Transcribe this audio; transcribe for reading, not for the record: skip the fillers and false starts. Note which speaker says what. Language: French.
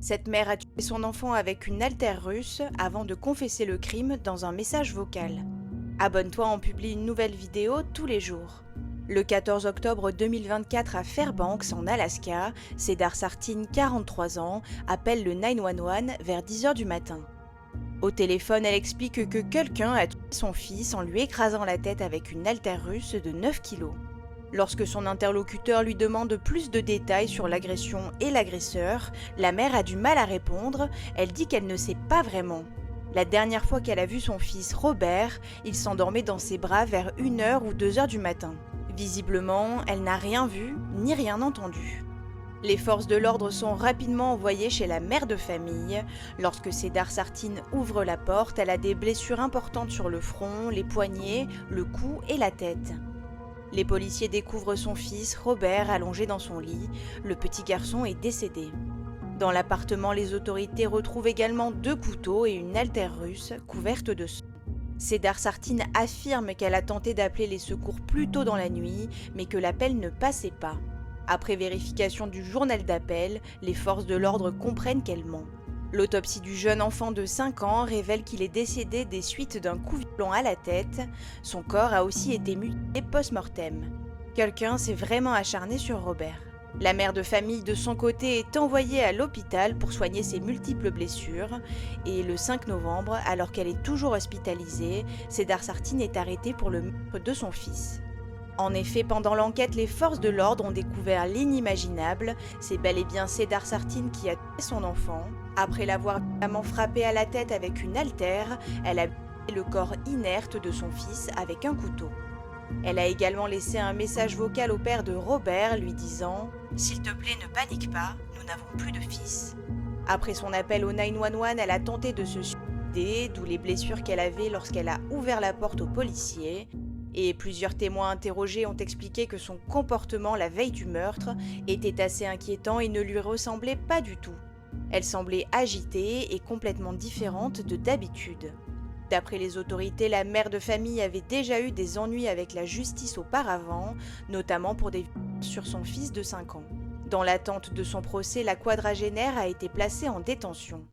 Speaker 1: Cette mère a tué son enfant avec une altère russe avant de confesser le crime dans un message vocal. Abonne-toi, on publie une nouvelle vidéo tous les jours. Le 14 octobre 2024 à Fairbanks, en Alaska, Cedar Sartin, 43 ans, appelle le 911 vers 10 h du matin. Au téléphone, elle explique que quelqu'un a tué son fils en lui écrasant la tête avec une altère russe de 9 kg. Lorsque son interlocuteur lui demande plus de détails sur l'agression et l'agresseur, la mère a du mal à répondre, elle dit qu'elle ne sait pas vraiment. La dernière fois qu'elle a vu son fils Robert, il s'endormait dans ses bras vers 1 h ou 2 h du matin. Visiblement, elle n'a rien vu ni rien entendu. Les forces de l'ordre sont rapidement envoyées chez la mère de famille. Lorsque Cedar Sartin ouvre la porte, elle a des blessures importantes sur le front, les poignets, le cou et la tête. Les policiers découvrent son fils, Robert, allongé dans son lit. Le petit garçon est décédé. Dans l'appartement, les autorités retrouvent également 2 couteaux et une altère russe couverte de sang. Cedar Sartin affirme qu'elle a tenté d'appeler les secours plus tôt dans la nuit, mais que l'appel ne passait pas. Après vérification du journal d'appel, les forces de l'ordre comprennent qu'elle ment. L'autopsie du jeune enfant de 5 ans révèle qu'il est décédé des suites d'un coup violent à la tête. Son corps a aussi été mutilé post-mortem. Quelqu'un s'est vraiment acharné sur Robert. La mère de famille de son côté est envoyée à l'hôpital pour soigner ses multiples blessures et le 5 novembre, alors qu'elle est toujours hospitalisée, Cedar Sartin est arrêtée pour le meurtre de son fils. En effet, pendant l'enquête, les forces de l'ordre ont découvert l'inimaginable. C'est bel et bien Cedar Sartin qui a tué son enfant. Après l'avoir violemment frappé à la tête avec une altère, elle a brûlé le corps inerte de son fils avec un couteau. Elle a également laissé un message vocal au père de Robert lui disant « S'il te plaît, ne panique pas, nous n'avons plus de fils ». Après son appel au 911, elle a tenté de se suicider, d'où les blessures qu'elle avait lorsqu'elle a ouvert la porte aux policiers. Et plusieurs témoins interrogés ont expliqué que son comportement la veille du meurtre était assez inquiétant et ne lui ressemblait pas du tout. Elle semblait agitée et complètement différente de d'habitude. D'après les autorités, la mère de famille avait déjà eu des ennuis avec la justice auparavant, notamment pour des violences sur son fils de 5 ans. Dans l'attente de son procès, la quadragénaire a été placée en détention.